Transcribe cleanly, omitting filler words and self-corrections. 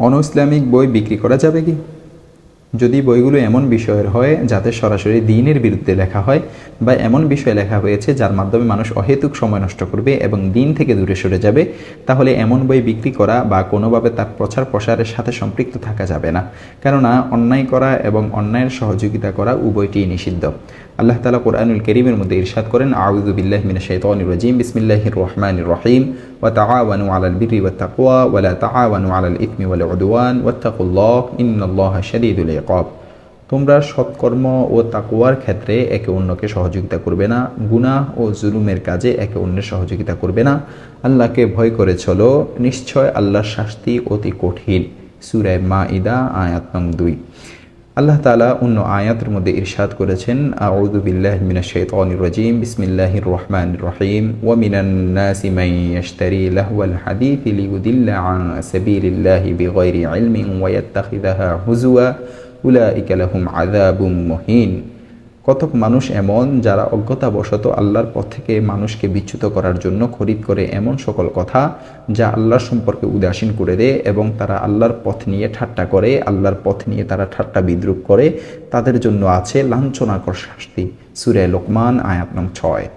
Un-Islamic বই বিক্রি করা যাবে কি? যদি বইগুলো এমন বিষয়ের হয় যাতে সরাসরি দ্বীনের বিরুদ্ধে লেখা হয় বা এমন বিষয় লেখা হয়েছে যার মাধ্যমে মানুষ অহেতুক সময় নষ্ট করবে এবং দ্বীন থেকে দূরে সরে যাবে, তাহলে এমন বই বিক্রি করা বা কোনোভাবে তার প্রচার প্রসারের সাথে সম্পৃক্ত থাকা যাবে না। কেননা অন্যায় করা এবং অন্যায়ের সহযোগিতা করা উভয়টিই নিষিদ্ধ। আল্লাহ তাআলা কোরআনুল কারীমের মধ্যে ইরশাদ করেন, আউযু বিল্লাহি মিনাশ শাইতানির রাজীম, বিসমিল্লাহির রহমানির রহিম, ওয়া তাআওয়ানু আলাল বিররি ওয়াত তাকওয়া ওয়া লা তাআওয়ানু আলাল ইসমি ওয়াল উদওয়ান ওয়াত্তাকুল্লাহ ইন্নাল্লাহা শাদীদুল ইকাব। তোমরা সৎকর্ম ও তাকওয়ার ক্ষেত্রে একে অন্যকে সহযোগিতা করবে না, গুনাহ ও জুলুমের কাজে একে অন্যের সহযোগিতা করবে না, আল্লাহকে ভয় করে চলো, নিশ্চয় আল্লাহর শাস্তি অতি কঠিন। সূরা মাঈদা আয়াত নং 2। আল্লাহ তাআলা অন্য আয়াতের মধ্যে ইরশাদ করেছেন, আউযু বিল্লাহি মিনাশ শাইতানির রাজীম, বিসমিল্লাহির রহমানির রহিম, ওয়া মিনান নাসি মান ইয়াশতারি লাহওয়াল হাদীথি লিয়ুদিল্লা আন সাবিলিল্লাহি বিগাইরি ইলমিন ওয়া ইয়াত্তাখিযাহা হুজুয়া উলাইকা লাহুম আযাবুম মুহিন। কতক মানুষ এমন যারা অজ্ঞতাবশত আল্লাহর পথ থেকে মানুষকে বিচ্যুত করার জন্য খরিদ করে এমন সকল কথা যা আল্লাহর সম্পর্কে উদাসীন করে দেয়, এবং তারা আল্লাহর পথ নিয়ে ঠাট্টা করে, আল্লাহর পথ নিয়ে তারা ঠাট্টা বিদ্রূপ করে, তাদের জন্য আছে লাঞ্ছনাকর শাস্তি। সূরা লোকমান আয়াত নং 6।